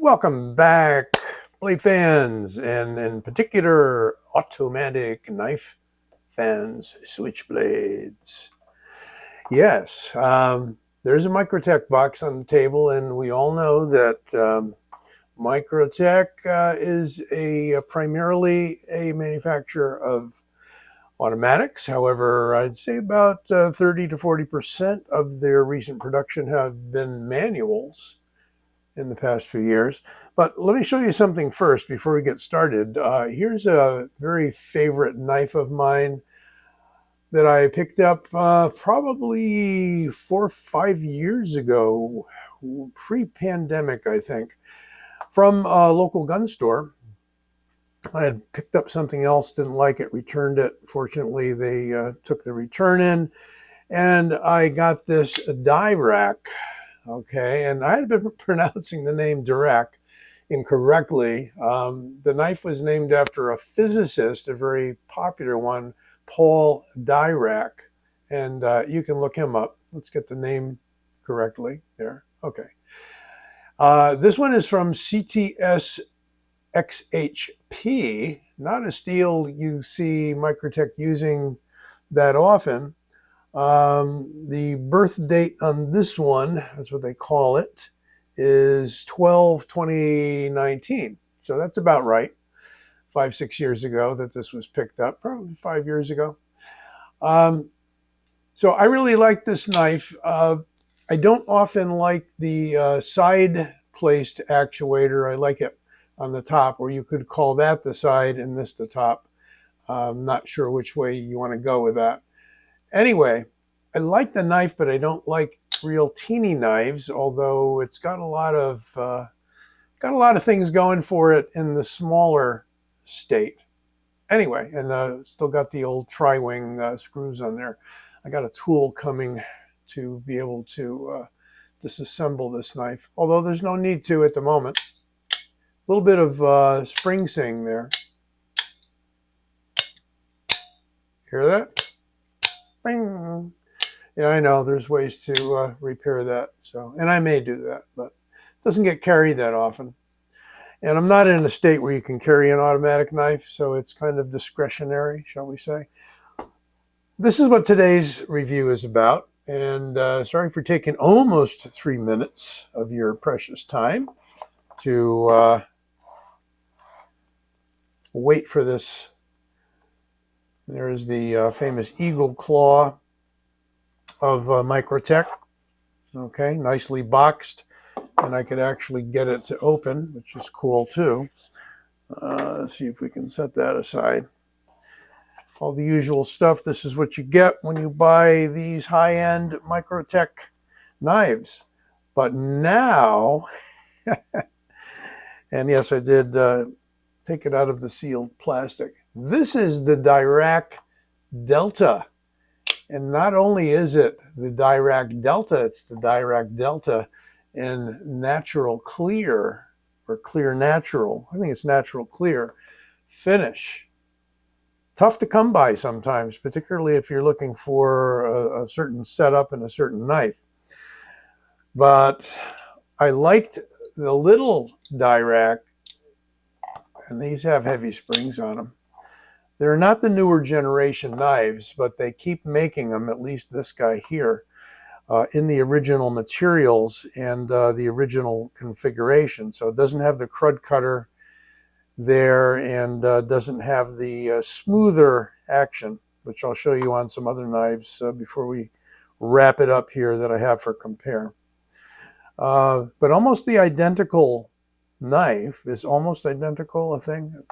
Welcome back, blade fans, and in particular, automatic knife fans, switchblades. Yes, there's a Microtech box on the table, and we all know that Microtech is primarily a manufacturer of automatics. However, I'd say about 30 to 40% of their recent production have been manuals in the past few years. But let me show you something first before we get started. Here's a very favorite knife of mine that I picked up probably 4 or 5 years ago, pre-pandemic, I think, from a local gun store. I had picked up something else, didn't like it, returned it. Fortunately, they took the return in, and I got this Dirac. Okay, and I had been pronouncing the name Dirac incorrectly. The knife was named after a physicist, a very popular one, Paul Dirac, and you can look him up. Let's get the name correctly there. Okay. This one is from CTS XHP, not a steel you see Microtech using that often. The birth date on this one, that's what they call it, is 12/2019. So that's about right. 5, 6 years ago that this was picked up, probably 5 years ago. So I really like this knife. I don't often like the side placed actuator. I like it on the top, or you could call that the side and this the top. I'm not sure which way you want to go with that. Anyway, I like the knife, but I don't like real teeny knives, although it's got a lot of things going for it in the smaller state. Anyway, and still got the old tri-wing screws on there. I got a tool coming to be able to disassemble this knife, although there's no need to at the moment. A little bit of spring sing there. Hear that? Bing. Yeah, I know there's ways to repair that. So, and I may do that, but it doesn't get carried that often. And I'm not in a state where you can carry an automatic knife, so it's kind of discretionary, shall we say. This is what today's review is about. And sorry for taking almost 3 minutes of your precious time to wait for this. There's the famous eagle claw of Microtech. Okay, nicely boxed, and I could actually get it to open, which is cool too. Let's see if we can set that aside. All the usual stuff. This is what you get when you buy these high-end Microtech knives. But now, and yes, I did take it out of the sealed plastic. This is the Dirac Delta. And not only is it the Dirac Delta, it's the Dirac Delta in natural clear, or clear natural. I think it's natural clear finish. Tough to come by sometimes, particularly if you're looking for a certain setup and a certain knife. But I liked the little Dirac, and these have heavy springs on them. They're not the newer generation knives, but they keep making them, at least this guy here, in the original materials and the original configuration. So it doesn't have the crud cutter there, and doesn't have the smoother action, which I'll show you on some other knives before we wrap it up here that I have for compare. But almost the identical knife is almost identical, a thing.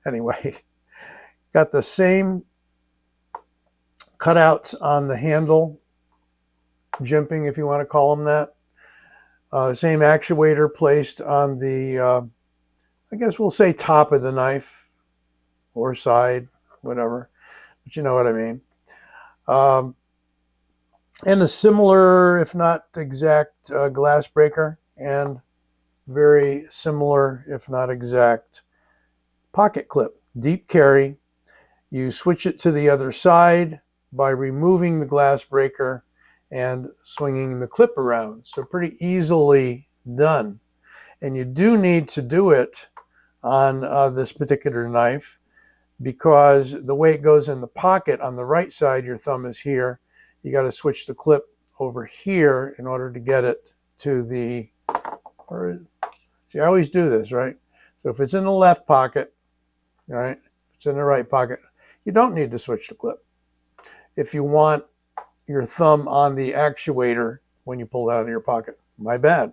Anyway. Got the same cutouts on the handle, jimping if you want to call them that. Same actuator placed on the, I guess we'll say top of the knife or side, whatever, but you know what I mean. And a similar, if not exact, glass breaker, and very similar, if not exact, pocket clip, deep carry. You switch it to the other side by removing the glass breaker and swinging the clip around. So pretty easily done. And you do need to do it on this particular knife, because the way it goes in the pocket on the right side, your thumb is here. You got to switch the clip over here in order to get it to the, see, I always do this, right? So if it's in the left pocket, all right, if it's in the right pocket, you don't need to switch the clip. If you want your thumb on the actuator when you pull it out of your pocket, my bad.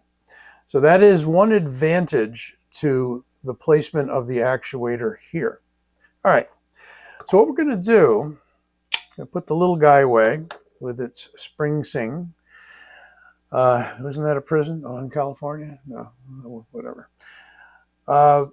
So that is one advantage to the placement of the actuator here. All right, so what we're going to do, I'm going to put the little guy away with its spring sing. Wasn't that a prison? Oh, in California? No, whatever. We're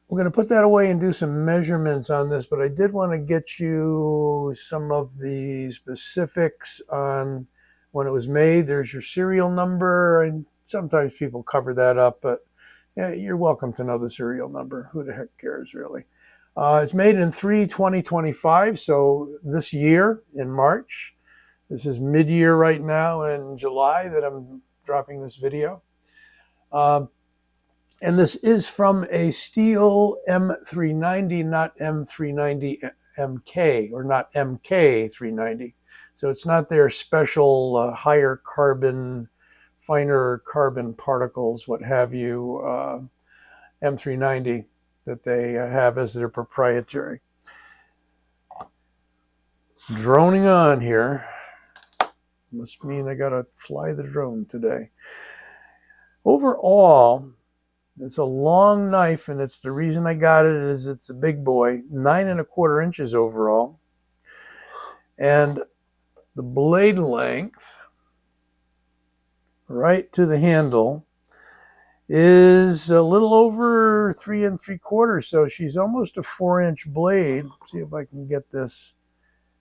going to put that away and do some measurements on this, but I did want to get you some of the specifics on when it was made. There's your serial number, and sometimes people cover that up, but yeah, you're welcome to know the serial number. Who the heck cares, really? It's made in 3/20/25, so this year in March. This is mid-year right now in July that I'm dropping this video. And this is from a steel M390, not M390 MK, or not MK390. So it's not their special higher carbon, finer carbon particles, what have you, M390 that they have as their proprietary. Droning on here. Must mean I gotta fly the drone today. Overall, it's a long knife, and it's the reason I got it is it's a big boy, 9¼ inches overall. And the blade length right to the handle is a little over 3 3/4. So she's almost a 4-inch blade. Let's see if I can get this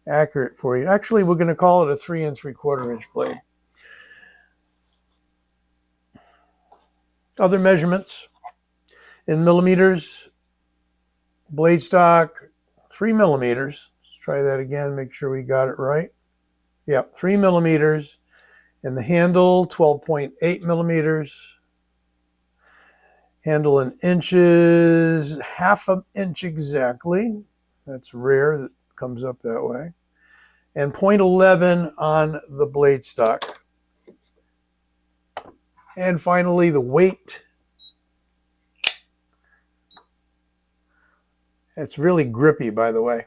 accurate for you. Actually, we're going to call it a 3 3/4 inch blade. Other measurements in millimeters, blade stock 3 millimeters. Let's try that again, make sure we got it right. Yep, 3 millimeters. And the handle 12.8 millimeters. Handle in inches, 1/2 inch exactly. That's rare, that comes up that way. And 0.11 on the blade stock. And finally, the weight. It's really grippy, by the way.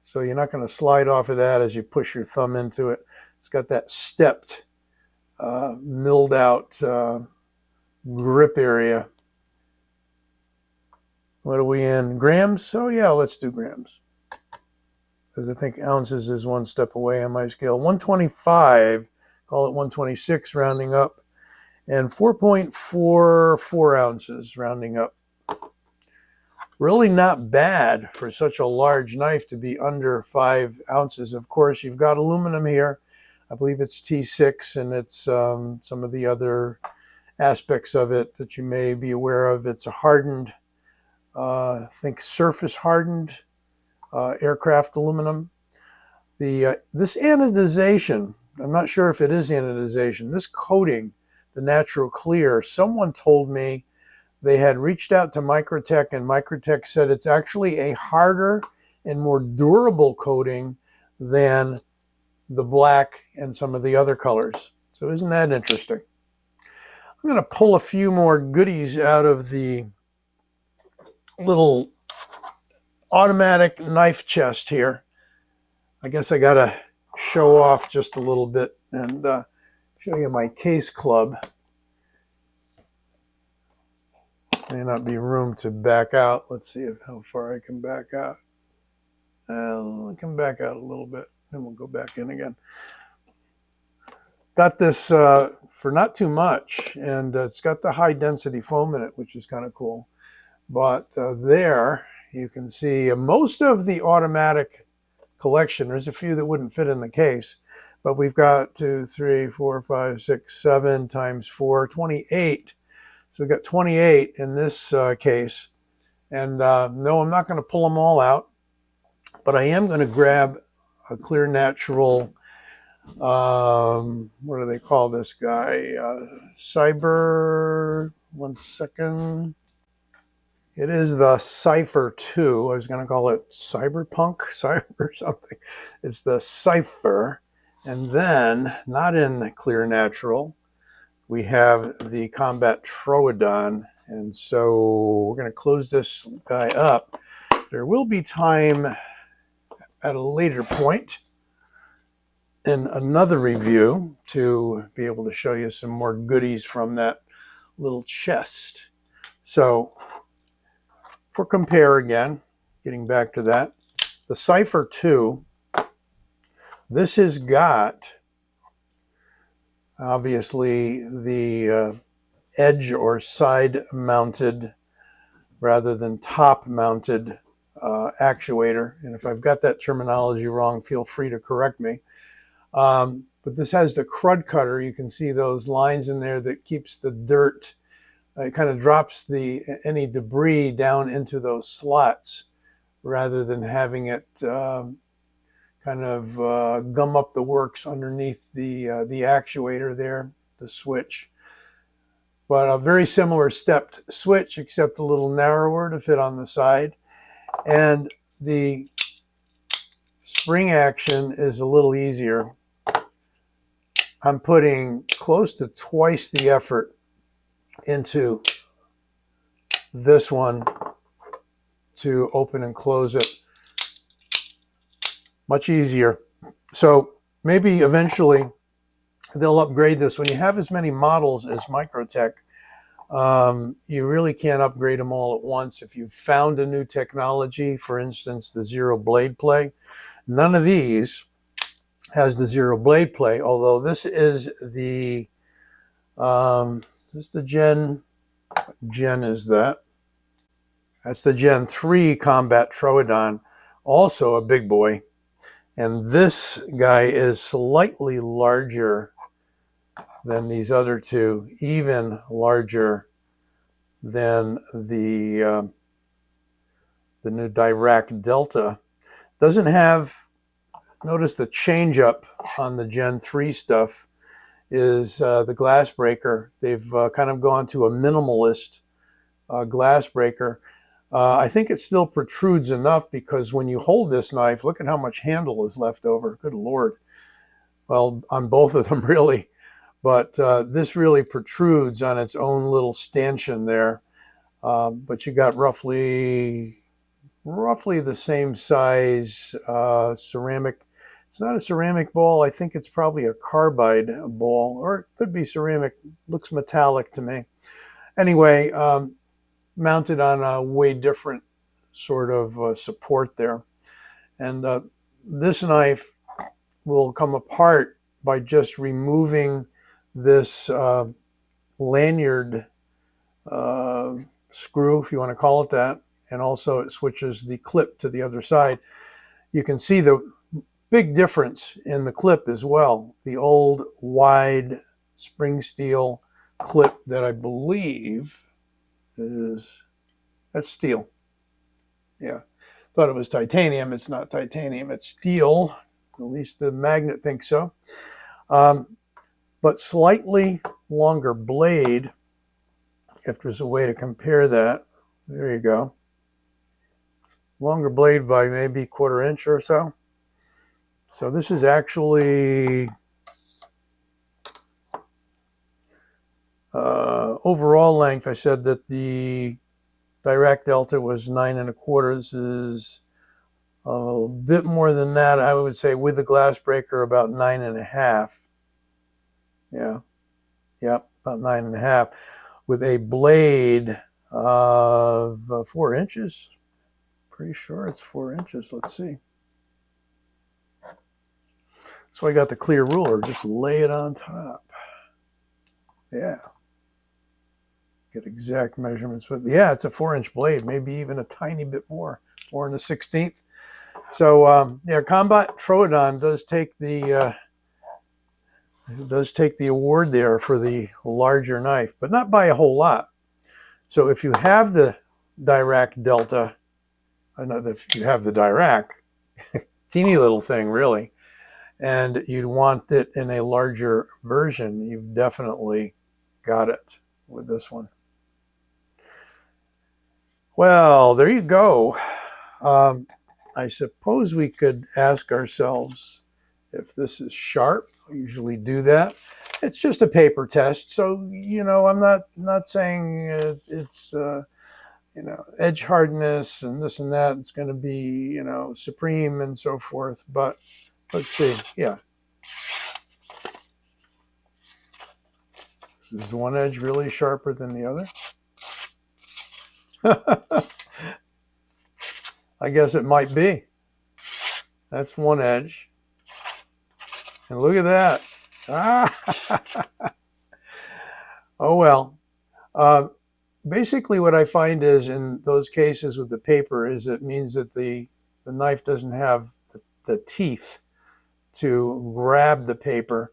So you're not going to slide off of that as you push your thumb into it. It's got that stepped, milled out grip area. What are we in? Grams? Oh yeah, let's do grams. Because I think ounces is one step away on my scale. 125, call it 126 rounding up, and 4.44 ounces rounding up. Really not bad for such a large knife to be under 5 ounces. Of course, you've got aluminum here. I believe it's T6, and it's some of the other aspects of it that you may be aware of. It's a hardened, I think surface hardened aircraft aluminum. This anodization, I'm not sure if it is anodization, this coating, the natural clear, someone told me they had reached out to Microtech, and Microtech said it's actually a harder and more durable coating than the black and some of the other colors. So isn't that interesting? I'm going to pull a few more goodies out of the little automatic knife chest here. I guess I got to show off just a little bit and show you my case club. May not be room to back out. Let's see how far I can back out. I can back out a little bit, then we'll go back in again. Got this for not too much, and it's got the high density foam in it, which is kind of cool. But there you can see most of the automatic collection. There's a few that wouldn't fit in the case, but we've got 2, 3, 4, 5, 6, 7 times 4, 28. So we've got 28 in this case. And no, I'm not going to pull them all out, but I am going to grab a clear natural what do they call this guy? Cyber, one second. It is the Cypher 2. I was going to call it Cyberpunk, Cyber something. It's the Cypher. And then, not in Clear Natural, we have the Combat Troodon. And so we're going to close this guy up. There will be time at a later point in another review to be able to show you some more goodies from that little chest. So for compare again, getting back to that, the Cypher 2, this has got obviously the edge or side mounted rather than top mounted actuator. And if I've got that terminology wrong, feel free to correct me. But this has the crud cutter. You can see those lines in there that keeps the dirt. It kind of drops any debris down into those slots rather than having it kind of gum up the works underneath the actuator there, the switch. But a very similar stepped switch, except a little narrower to fit on the side. And the spring action is a little easier. I'm putting close to twice the effort into this one to open and close it. Much easier. So maybe eventually they'll upgrade this. When you have as many models as Microtech, you really can't upgrade them all at once. If you've found a new technology, for instance, the zero blade play, none of these has the zero blade play, although this is the Gen is that. That's the Gen 3 Combat Troodon, also a big boy. And this guy is slightly larger than these other two, even larger than the new Dirac Delta. Doesn't have, notice the change up on the Gen 3 stuff is the glass breaker. They've kind of gone to a minimalist glass breaker. I think it still protrudes enough because when you hold this knife, look at how much handle is left over. Good Lord. Well, on both of them really, but this really protrudes on its own little stanchion there. But you got roughly the same size ceramic. It's not a ceramic ball. I think it's probably a carbide ball, or it could be ceramic. Looks metallic to me. Anyway, mounted on a way different sort of support there. And this knife will come apart by just removing this lanyard screw, if you want to call it that. And also it switches the clip to the other side. You can see the big difference in the clip as well. The old wide spring steel clip that I believe that's steel. Yeah, thought it was titanium. It's not titanium, it's steel. At least the magnet thinks so. But slightly longer blade, if there's a way to compare that. There you go. Longer blade by maybe 1/4 inch or so. So this is actually overall length. I said that the Dirac Delta was 9 1/4. This is a bit more than that. I would say with the glass breaker about 9 1/2. Yeah, about 9 1/2 with a blade of 4 inches. Pretty sure it's 4 inches. Let's see. So I got the clear ruler. Just lay it on top. Yeah. Get exact measurements. But yeah, it's a 4-inch blade, maybe even a tiny bit more, 4 1/16. So yeah, Combat Troodon does take the award there for the larger knife, but not by a whole lot. So if you have the Dirac Delta, I know that if you have the Dirac, teeny little thing really, and you'd want it in a larger version, you've definitely got it with this one. Well, there you go. I suppose we could ask ourselves if this is sharp. I usually do that. It's just a paper test, so you know I'm not saying it's you know, edge hardness and this and that. It's going to be, you know, supreme and so forth. But let's see. Yeah. Is one edge really sharper than the other? I guess it might be. That's one edge. And look at that. Ah. Oh, well. Basically, what I find is in those cases with the paper is it means that the knife doesn't have the teeth to grab the paper.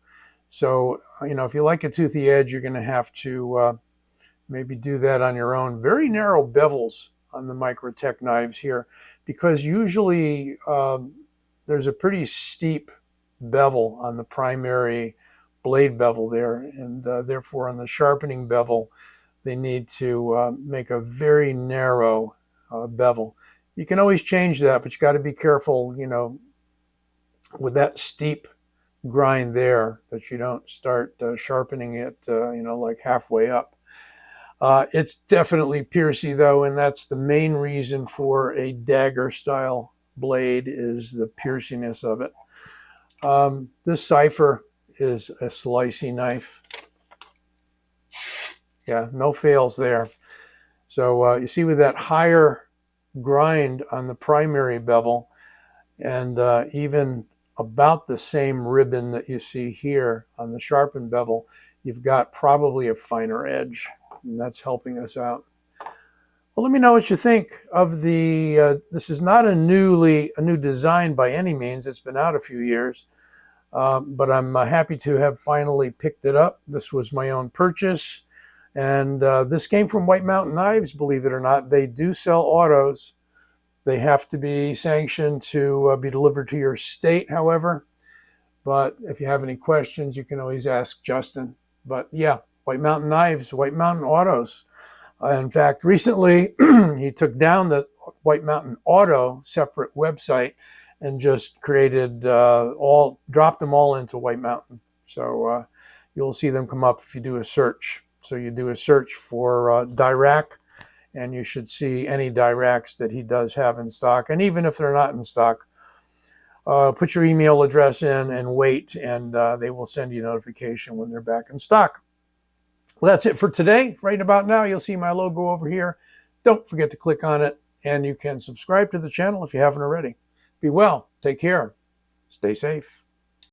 So, you know, if you like a toothy edge, you're going to have to maybe do that on your own. Very narrow bevels on the Microtech knives here, because usually there's a pretty steep bevel on the primary blade bevel there, and therefore on the sharpening bevel, they need to make a very narrow bevel. You can always change that, but you got to be careful, you know, with that steep grind there, that you don't start sharpening it, you know, like halfway up. It's definitely piercy though, and that's the main reason for a dagger style blade, is the pierciness of it. This Cypher is a slicey knife. Yeah, no fails there. So you see with that higher grind on the primary bevel, and even about the same ribbon that you see here on the sharpened bevel, you've got probably a finer edge, and that's helping us out. Well, let me know what you think of the, this is not a new design by any means. It's been out a few years, but I'm happy to have finally picked it up. This was my own purchase. And this came from White Mountain Knives, believe it or not. They do sell autos. They have to be sanctioned to be delivered to your state, however. But if you have any questions, you can always ask Justin. But yeah, White Mountain Knives, White Mountain Autos. In fact, recently he took down the White Mountain Auto separate website and just created dropped them all into White Mountain. So you'll see them come up if you do a search. So you do a search for Dirac, and you should see any Diracs that he does have in stock. And even if they're not in stock, put your email address in and wait, and they will send you a notification when they're back in stock. Well, that's it for today. Right about now, you'll see my logo over here. Don't forget to click on it, and you can subscribe to the channel if you haven't already. Be well. Take care. Stay safe.